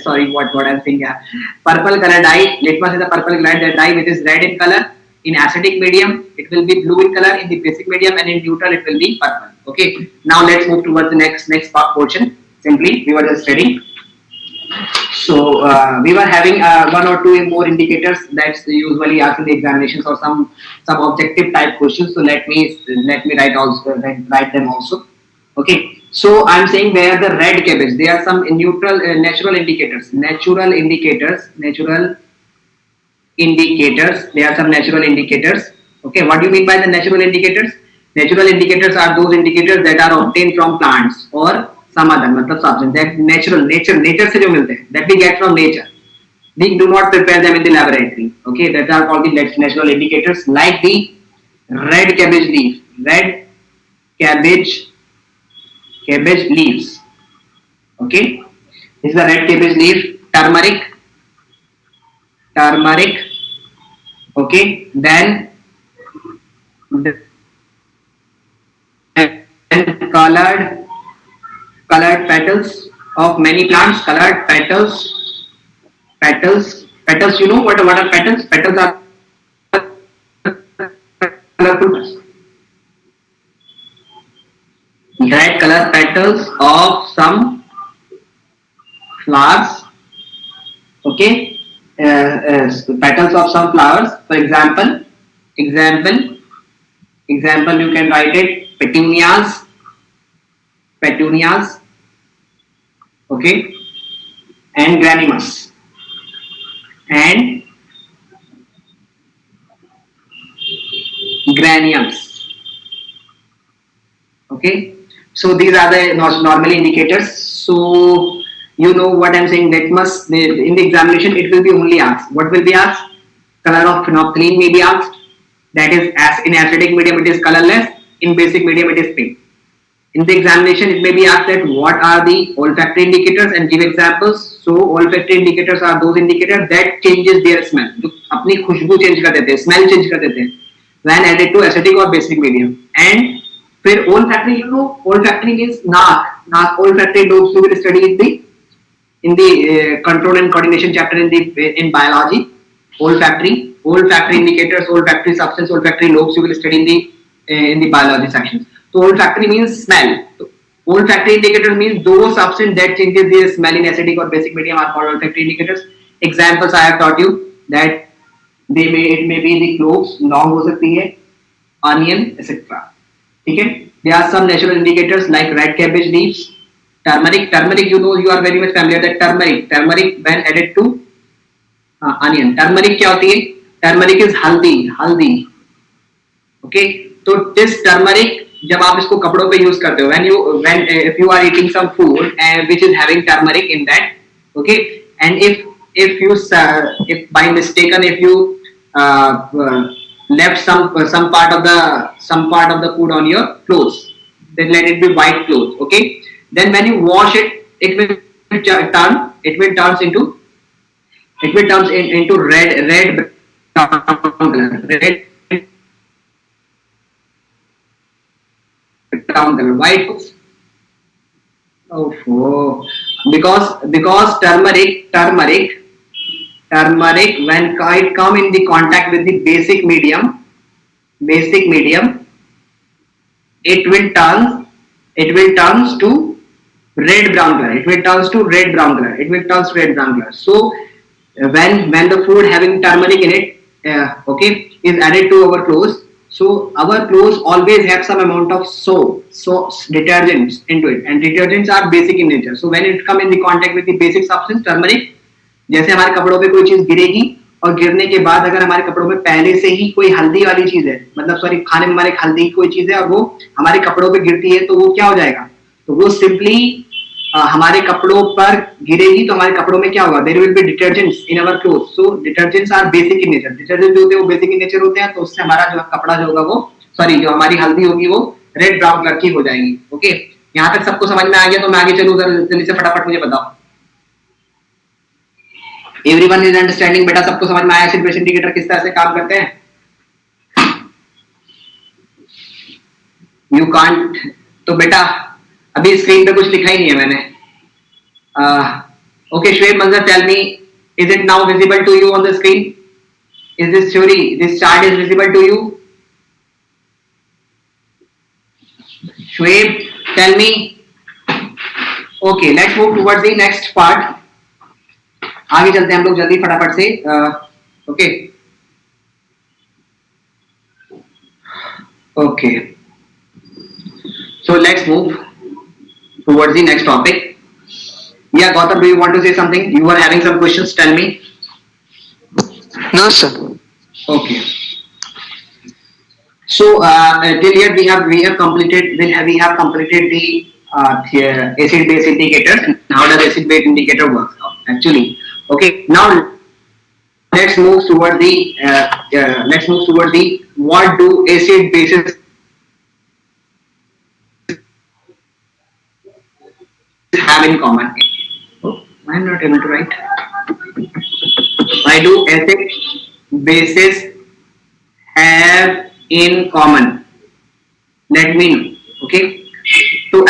sorry what I'm saying. Yeah. Purple color dye. Litmus is a purple color dye which is red in color. In acidic medium, it will be blue in color. In the basic medium and in neutral, it will be purple. Okay. Now let's move towards the next portion. Simply, we were just studying. So we were having one or two more indicators that's usually asked in the examinations or some objective type questions. So let me write them also. Okay, so I'm saying where the red cabbage, there are some neutral, natural indicators, there are some natural indicators. Okay, what do you mean by the natural indicators? Natural indicators are those indicators that are obtained from plants or some other मतलब substance that nature से जो मिलते हैं, that we get from nature. We do not prepare them in the laboratory. Okay, that are called the natural indicators, like the red cabbage leaf, red cabbage cabbage leaves. Okay, this is the red cabbage leaf, turmeric. Okay, then colored petals of many plants, colored petals. You know what are petals? Petals are colorful, red color petals of some flowers. Okay, petals of some flowers. For example, example. You can write it petunias. Okay, and and graniums. Okay, so these are the normal indicators. So you know what I'm saying. That must in the examination it will be only asked. What will be asked? Color of phenolphthalein may be asked. That is, as in acidic medium it is colorless. In basic medium it is pink. In the examination, it may be asked that what are the olfactory indicators and give examples. So olfactory indicators are those indicators that changes their smell. जो अपनी खुशबू change कर देते हैं, smell change कर देते हैं. When added to acidic or basic medium. And फिर olfactory, you know, olfactory means नाक olfactory लोग who will study in the control and coordination chapter in biology. Olfactory indicators, olfactory substance, olfactory lobes you will study in the biology section. So olfactory means smell. So olfactory indicators means those substance that changes their smell in acidic or basic medium are called olfactory indicators. Examples I have taught you that it may be the cloves, लौंग हो सकती है, onion, etc. ठीक है? There are some natural indicators like red cabbage leaves, turmeric. You know, you are very much familiar that turmeric when added to onion. Turmeric क्या होती है? Turmeric is हल्दी. ओके, तो दिस टर्मरिक जब आप इसको कपड़ों पे यूज करते हो when if you are eating some food and which is having turmeric in that, okay, and if by mistaken if you left some part of the food on your clothes, then let it be white clothes. Okay, then when you wash it, it will turns into red brown color, brown color, white. Oh, because turmeric when it come in the contact with the basic medium, it will turns to red brown color. Red brown color. So when the food having turmeric in it, okay, is added to our clothes. So our clothes always have some amount of so detergents into it, and detergents are basic in nature. So when it come in the contact with the basic substance turmeric, जैसे हमारे कपड़ों पे कोई चीज गिरेगी और गिरने के बाद अगर हमारे कपड़ों में पहले से ही कोई हल्दी वाली चीज है, मतलब सॉरी खाने में हमारे हल्दी की कोई चीज है और वो हमारे कपड़ों पे गिरती है, तो वो क्या हो जाएगा? तो वो सिंपली हमारे कपड़ों पर गिरेगी, तो हमारे कपड़ों में क्या होगा? There will be detergents in our clothes. So detergents are basic in nature. Detergent जो होते हैं वो बेसिक इन नेचर होते हैं, तो उससे हमारा जो कपड़ा जो होगा वो सॉरी जो हमारी हल्दी होगी वो रेड ब्राउन कलर की हो जाएगी. ओके, यहाँ तक सबको समझ में आ गया? तो मैं आगे चलूँ, जल्दी से फटाफट मुझे बताओ. Everyone is understanding? बेटा सबको समझ में आया एसिड बेस इंडिकेटर किस तरह से काम करते हैं? You can't. तो बेटा अभी स्क्रीन पे कुछ लिखा ही नहीं है मैंने. Okay Shwet Manjar, tell me, is it now visible to you on the screen? Is this theory, this chart is visible to you? Shwet, tell me. Okay, let's move towards the next part. आगे चलते हैं हम लोग जल्दी फटाफट से. Okay okay, so let's move. towards the next topic. Yeah, Gautam, do you want to say something? You were having some questions. Tell me. No, sir. Okay. So till yet we have completed the acid base indicators. How does acid base indicator work actually? Okay. Now let's move toward the what do acid bases have in common? Oh, I'm not able to write. Why do acid bases have in common? Let me know. Okay. So do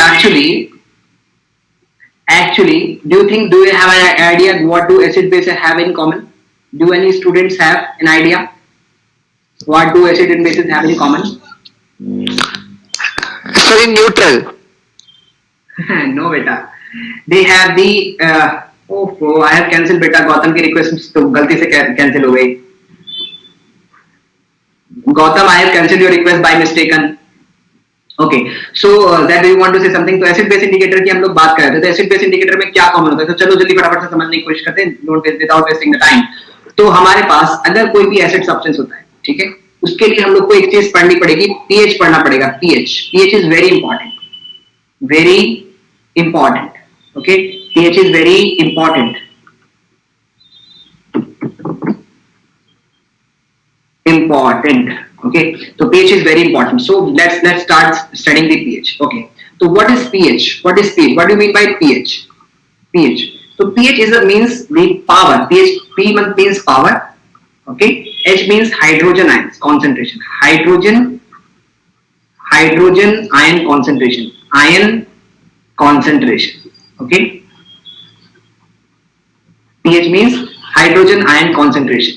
you have an idea what do acid bases have in common? Do any students have an idea what do acid and bases have in common? Sir, in neutral. No, beta. They have the oh, I have cancelled beta. Gautam की request तो गलती से cancel हो गई. Gautam, I have cancelled your request by mistaken. Okay, so that we want to say something. तो acid base indicator की हम लोग बात कर रहे थे. तो एसिड बेस इंडिकेटर में क्या कॉमन होता है? तो चलो जल्दी फटाफट से समझने की कोशिश करते हैं. Don't waste without wasting the time. तो हमारे पास अगर कोई भी एसिड सब्सटेंस होता है, ठीक है, उसके लिए हम लोग को एक चीज पढ़नी पड़ेगी, पीएच पढ़ना पड़ेगा. PH is very important, very important. Okay, pH is very important. Important. Okay, so pH is very important. So let's start studying the pH. Okay, so what is pH? What is pH? What do you mean by pH? pH. So pH means the power. P means power. Okay, H means hydrogen ions concentration. Hydrogen ion concentration. Ion concentration. Okay, pH means hydrogen ion concentration.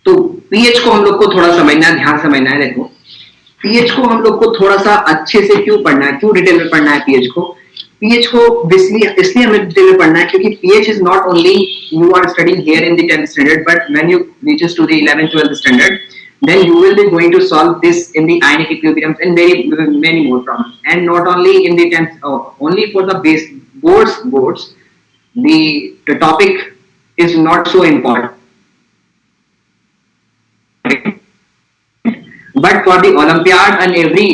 तो pH को हम लोग को थोड़ा समझना है, ध्यान समझना है. देखो, पीएच को हम लोग को थोड़ा सा अच्छे से क्यों पढ़ना है, क्यों डिटेल में पढ़ना है पीएच को? पीएच को इसलिए हमें डिटेल में पढ़ना है क्योंकि pH is not only you are studying here in the 10th standard, but when you reaches to the 11th 12th standard, then you will be going to solve this in the ionic equilibriums and many more problems. And not only in the 10th, only for the base boards, the topic is not so important. But for the Olympiad and every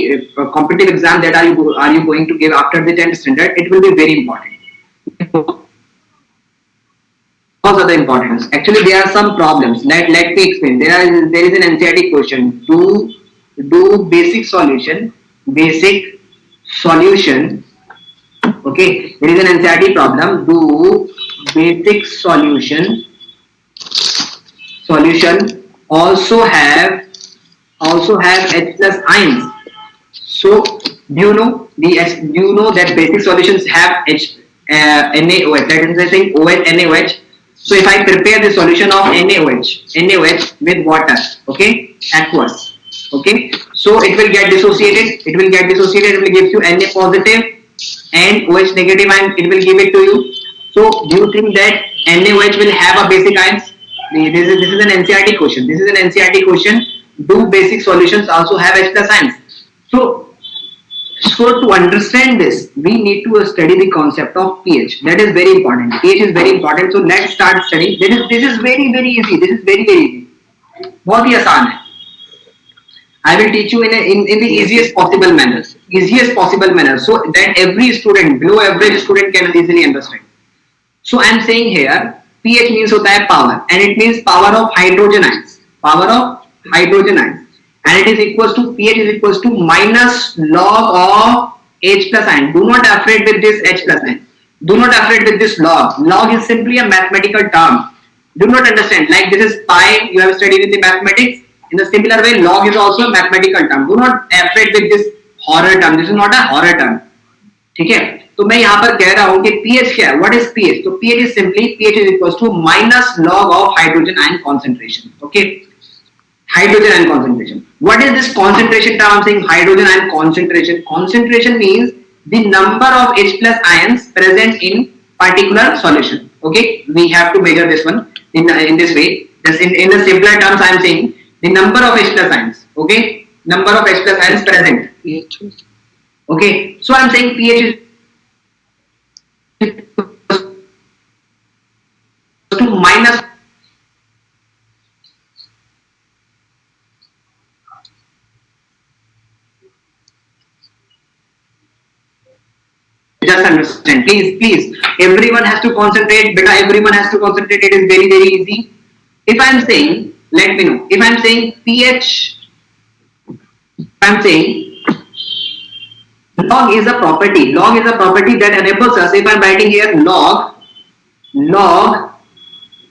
competitive exam that are you going to give after the 10th standard, it will be very important. Because of the importance. Actually, there are some problems. Let me explain. There is an NCERT question. Do basic solution. Okay, there is an NCERT problem. Do basic solution also have H plus ions. So do you know that basic solutions have NaOH? That is, I think OH, NaOH. So if I prepare the solution of NaOH with water, okay, aqueous, okay, so it will get dissociated. It will give you Na positive and OH negative, and it will give it to you. So do you think that NaOH will have a basic ions? This is an NCERT question. Do basic solutions also have H plus ions? So to understand this, we need to study the concept of pH. That is very important. pH is very important. So let's start studying. This is very easy. This is very easy. बहुत ही आसान है. I will teach you in the easiest possible manner. So that every student, below average student can easily understand. So I am saying here, pH means होता है power, and it means power of hydrogen ions. And it is equals to pH is equals to minus log of H plus ion. Do not afraid with this H plus ion. Do not afraid with this log. Log is simply a mathematical term. Do not understand. Like this is pi. You have studied in the mathematics. In a similar way, log is also a mathematical term. Do not afraid with this horror term. This is not a horror term. ठीक है? तो मैं यहाँ पर कह रहा हूँ कि pH क्या है? What is pH? तो pH is simply pH is equals to minus log of hydrogen ion concentration. Okay. Hydrogen ion concentration. What is this concentration term? I'm saying hydrogen ion concentration. Concentration means the number of H plus ions present in particular solution. Okay, we have to measure this one in this way. Just in the simpler terms, I'm saying the number of H plus ions. Okay, number of H plus ions present. Okay, so I'm saying pH is minus just understand, please. Everyone has to concentrate, beta. Everyone has to concentrate. It is very easy. If I'm saying, let me know. If I'm saying pH, I'm saying log is a property. Log is a property that enables us. If I'm writing here log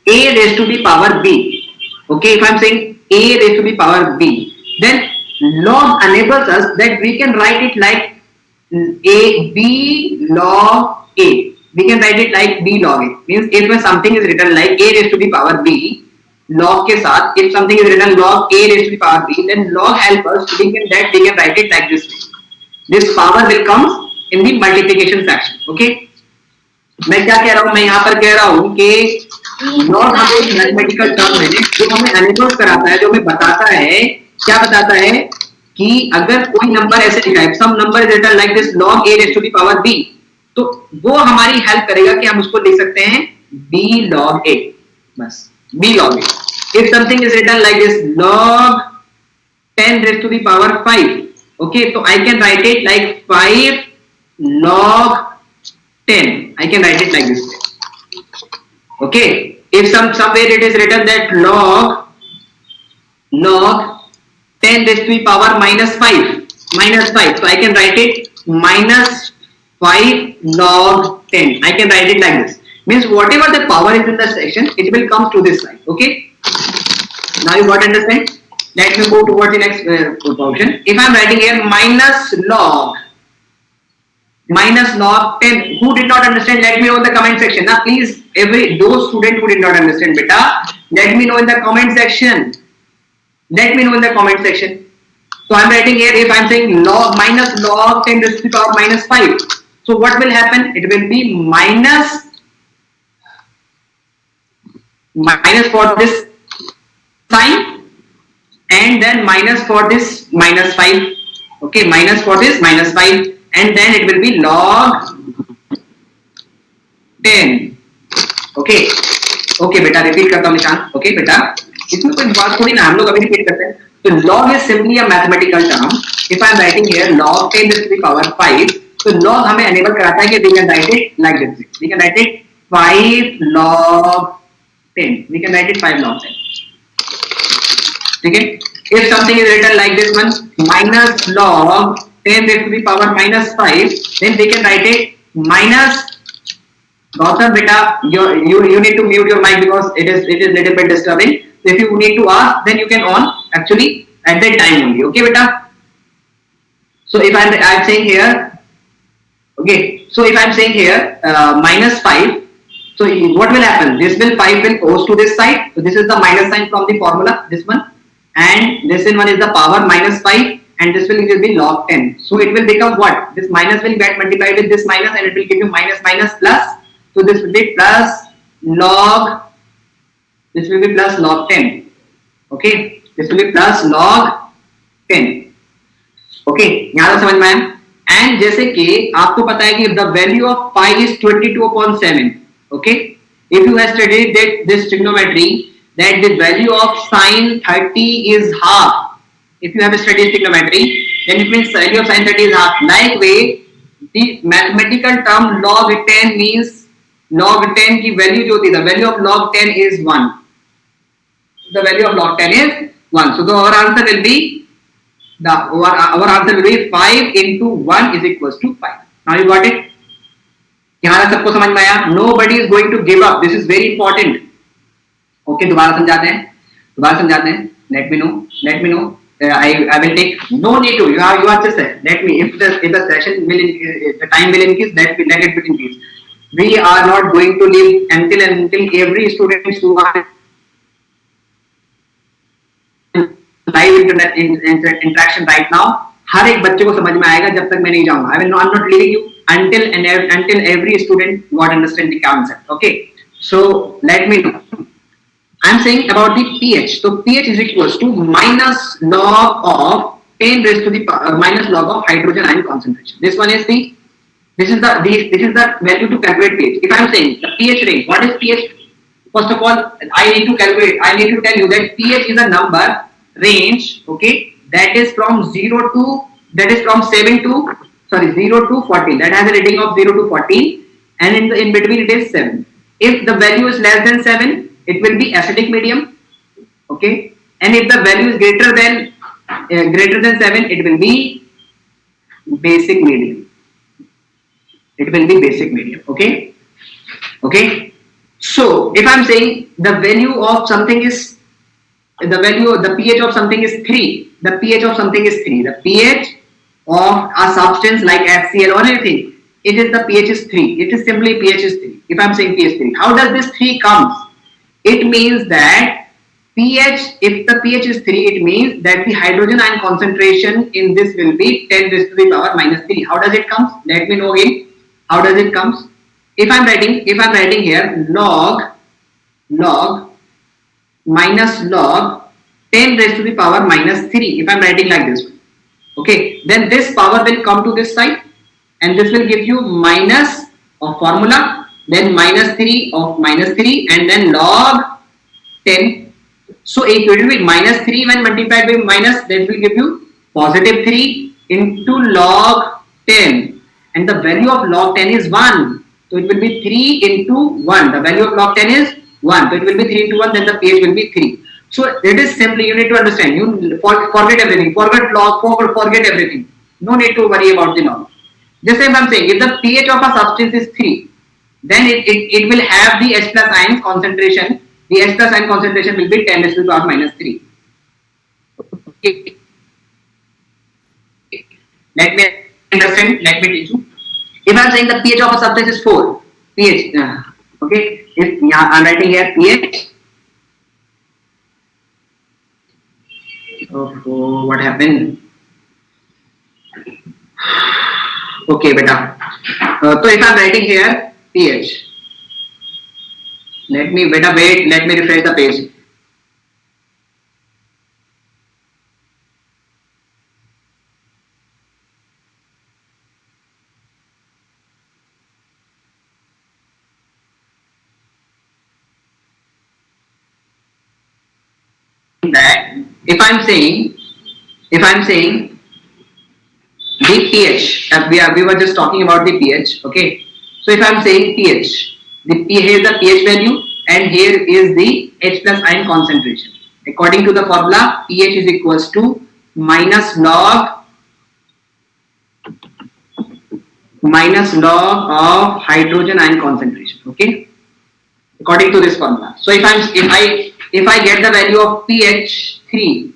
a raised to the power b. Okay, if I'm saying a raised to the power b, then log enables us that we can write it like a b log a. We can write it like b log a. Means if something is written like a raised to the power b log के साथ, if something is written log a raised to the power b, then log help us. We can write it like this way. This power will come in the multiplication fraction. Okay. मैं क्या कह रहा हूँ, मैं यहाँ पर कह रहा हूँ कि लॉग हमें एक मैथमेटिकल टर्म है जो हमें एनालाइज कराता है, जो हमें बताता है, क्या बताता है कि अगर कोई नंबर ऐसे लिखा है, some number is written like this log a raised to the power b, तो वो हमारी हेल्प करेगा कि हम उसको लिख सकते हैं b log a, बस b log a. If something is written like this log 10 raised to the power 5, okay, so I can write it like 5 log 10. I can write it like this way. Okay, if somewhere it is written that log 10 raised to the power minus 5, so I can write it minus 5 log 10. I can write it like this. Means whatever the power is in the section, it will come to this side. Okay, now you got to understand. Let me go towards the next portion. If I am writing here minus log 10, who did not understand, let me know in the comment section. Now please, those students who did not understand, beta, let me know in the comment section. Let me know in the comment section. So I am writing here, if I am saying minus log 10 raised to the power minus 5. So what will happen? It will be minus for this sign, and then minus for this minus 5. Okay, minus for this minus 5, and then it will be log 10. Okay, बेटा repeat करता हूँ निशान. Okay बेटा, इसमें कोई बात थोड़ी ना, हम लोग अभी रिपीट करते हैं. तो log is simply a mathematical term. If I am writing here log 10 raised to the power 5, तो log हमें enable कराता है कि we can write it like this. We can write it 5 log 10. We can write it 5 log 10. ठीक है? If something is written like this one, minus log 10 raised to the power minus 5, then we can write it minus. Gautam beta, you need to mute your mic because it is little bit disturbing. If you need to ask, then you can on actually at that time only. Okay beta. So if I'm saying here, okay. So if I'm saying here minus 5, so what will happen? This 5 will goes to this side. So this is the minus sign from the formula. This one. And this one is the power minus 5, and this will be log 10. So it will become what? This minus will get multiplied with this minus, and it will give you minus plus. So this will be plus log. This will be plus log 10. Okay, this will be plus log 10. Okay, यहाँ तक समझ में आया? And जैसे कि आपको पता है कि the value of pi is 22/7. Okay, if you have studied that this trigonometry, that the value of sine 30 is half. If you have studied trigonometry, then it means value of sine 30 is half. Likewise, the mathematical term log 10 means log 10 की value जो थी, the value of log 10 is 1. The value of log 10 is 1. So our answer will be our answer will be 5 into 1 is equals to 5. Now you got it? यहाँ तक सबको समझ में आया? Nobody is going to give up. This is very important. Okay, दोबारा समझाते हैं. Let me know. I will take. No need to. You are just there. Let me. If the session will, the time will increase. Let it increase. We are not going to leave until every student who are live internet interaction right now. हर एक बच्चे को समझ में आएगा जब तक मैं नहीं जाऊँगा. I'm not leaving you until every student got understand the concept. Okay. So let me know. I'm saying about the pH. So pH is equals to minus log of 10 raised to the minus log of hydrogen ion concentration. This is the value to calculate pH. If I'm saying the pH range, what is pH? First of all, I need to calculate. I need to tell you that pH is a number range. Okay, that is from 7 to, sorry, 0 to 14. That has a rating of 0 to 14, and in between it is 7. If the value is less than 7, it will be acidic medium. Okay, and if the value is greater than 7, it will be basic medium. It will be basic medium. Okay, okay. So if I'm saying the value of something is the pH of something is 3, the pH of something is 3, the pH of a substance like HCl or anything, it is the pH is 3. It is simply pH is 3. If I'm saying pH 3, how does this 3 comes? It means that pH, if the pH is 3, it means that the hydrogen ion concentration in this will be 10 raised to the power minus 3. How does it comes? Let me know again. How does it comes? If I'm writing here log minus log 10 raised to the power minus 3, if I'm writing like this, okay, then this power will come to this side, and this will give you minus of formula, then minus 3 of minus 3, and then log 10. So it will be minus 3 when multiplied by minus, that will give you positive 3 into log 10, and the value of log 10 is 1. So it will be 3 into 1. The value of log 10 is 1. So it will be 3 into 1, then the pH will be 3. So it is simply, you need to understand, you forget everything, forget log, forget everything. No need to worry about the log. Just as I'm saying, if the pH of a substance is 3, then it will have the H plus ion concentration. The H plus ion concentration will be 10 raised to the power minus 3. Okay. Let me understand, let me teach you. If I'm saying the pH of a substance is 4, pH, okay, if I'm writing here pH, oh, what happened? Okay, beta. So if I'm writing here pH, let me wait, let me refresh the page. That if I'm saying the pH, we were just talking about the pH, okay. So if I'm saying pH, here is the pH value, and here is the H plus ion concentration. According to the formula, pH is equals to minus log of hydrogen ion concentration, okay, according to this formula. So if I get the value of pH 3,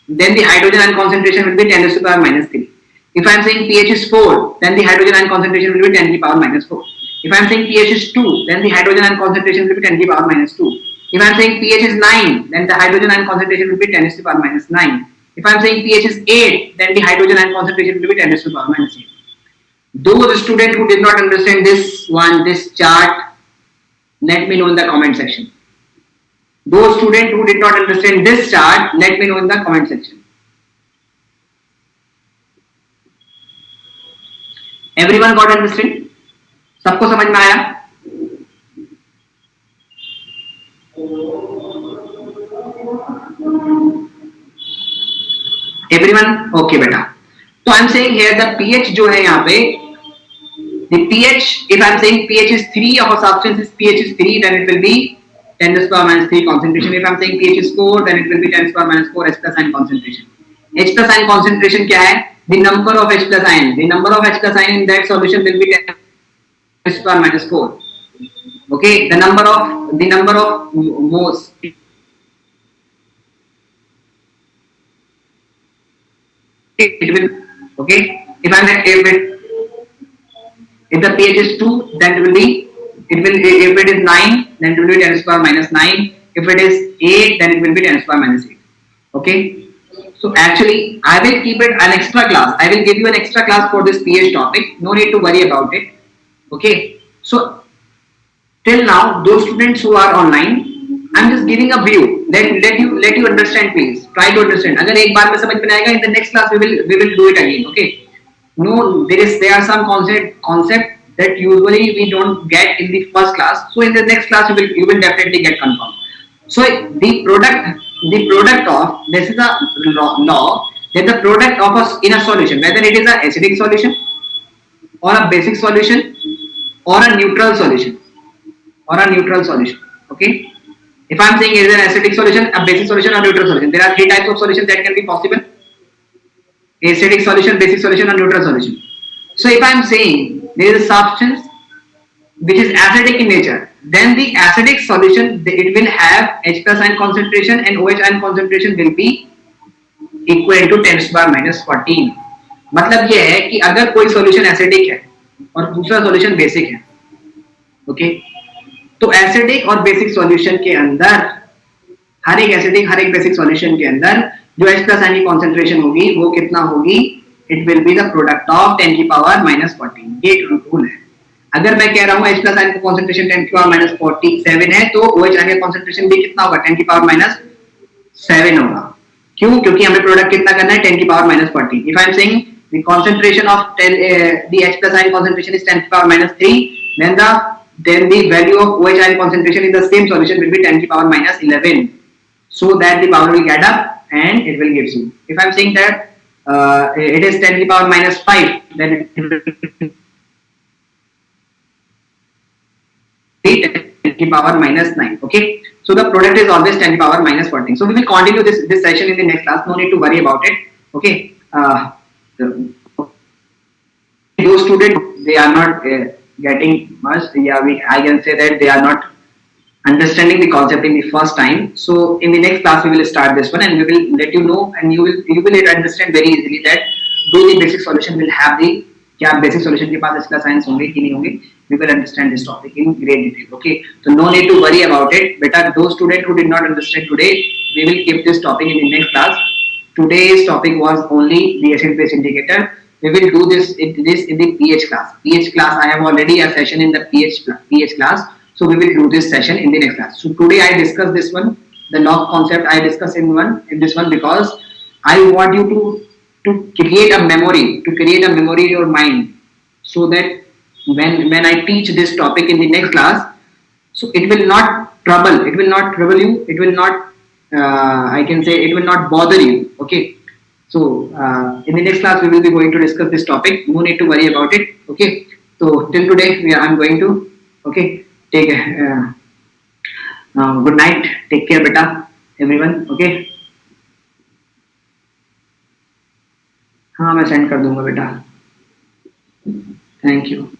then the hydrogen ion concentration will be 10 raised to the power minus 3. If I am saying pH is 4, then the hydrogen ion concentration will be 10 to the power minus 4. If I am saying pH is 2, then the hydrogen ion concentration will be 10 to the power minus 2. If I am saying pH is 9, then the hydrogen ion concentration will be 10 to the power minus 9. If I am saying pH is 8, then the hydrogen ion concentration will be 10 to the power minus 8. Those students who did not understand this chart, let me know in the comment section. Those students who did not understand this chart, let me know in the comment section. Everyone got understand? सबको समझ में आया? Everyone? Okay बेटा. So I'm saying here the pH जो है यहाँ पे, the pH, if I'm saying pH is 3 of a substance is pH is 3, then it will be 10 to the power minus 3 concentration. If I'm saying pH is 4, then it will be 10 to the power minus 4 H plus ion concentration. H plus ion concentration क्या है? The number of H plus ion. The number of H plus ion in that solution will be 10 to the power minus 4. Okay, the number of moles. It will, okay. If the pH is 2, then it will be, if it is 9, then it will be 10 to the power minus 9. If it is 8, then it will be 10 to the power minus 8. Okay. So actually, I will keep it an extra class. I will give you an extra class for this pH topic. No need to worry about it. Okay. So till now, those students who are online, I'm just giving a view. Let you understand, please. Try to understand. अगर एक बार में समझ में आएगा, in the next class we will do it again. Okay. No, there are some concept that usually we don't get in the first class. So in the next class you will definitely get confirmed. So the product of this is a law that the product of us in a solution, whether it is a acidic solution or a basic solution or a neutral solution okay. If I'm saying it is an acidic solution, a basic solution, or neutral solution, there are three types of solutions that can be possible: acidic solution, basic solution, or neutral solution. So if I'm saying there is a substance which is acidic in nature, then the acidic solution it will have H plus ion concentration and OH ion concentration will be equal to 10 to power minus 14. मतलब ये है कि अगर कोई solution acidic है और दूसरा solution basic है, ओके, तो एसिडिक और बेसिक सॉल्यूशन के अंदर हर एक एसिडिक हर एक बेसिक सॉल्यूशन के अंदर जो H प्लस आयन की कॉन्सेंट्रेशन होगी वो कितना होगी, it will be the product of 10 की पावर माइनस 14. ये एक रूल है. अगर मैं कह रहा हूँ H प्लस आयन का कॉन्सेंट्रेशन 10 की पावर माइनस 47 है तो OH आयन का कॉन्सेंट्रेशन भी कितना होगा, 10 की पावर माइनस 7 होगा. क्यों? क्योंकि हमें प्रोडक्ट कितना करना है, 10 की power minus 14. If I am saying the concentration of 10 the H plus ion concentration is 10 to the power minus 3, then the value of OH ion concentration in the same solution will be 10 to the power minus 11, so that the power will get up and it will gives you. If I am saying that it is 10 to the power minus 5, then it will be 10 to the power minus 9. Okay, so the product is always 10 to the power minus 14. So we will continue this session in the next class. No need to worry about it. Okay. Those students, they are not getting much. Yeah, I can say that they are not understanding the concept in the first time. So in the next class we will start this one and we will let you know, and you will understand very easily that do the basic solution will have the क्या basic solution के पास इसका science होंगे कि नहीं होंगे. We will understand this topic in great detail. Okay, so no need to worry about it. But those students who did not understand today, we will keep this topic in the next class. Today's topic was only the acid-base indicator. We will do this in the pH class. pH class, I have already a session in the pH class. So we will do this session in the next class. So today I discussed this one, the log concept I discussed in this one because I want you to create a memory, in your mind, so that when I teach this topic in the next class, so it will not trouble you. It will not I can say it will not bother you. Okay. So in the next class we will be going to discuss this topic. No need to worry about it. Okay. So till today I am going to take good night. Take care, beta, everyone. Okay. हाँ मैं send कर दूंगा बेटा. Thank you.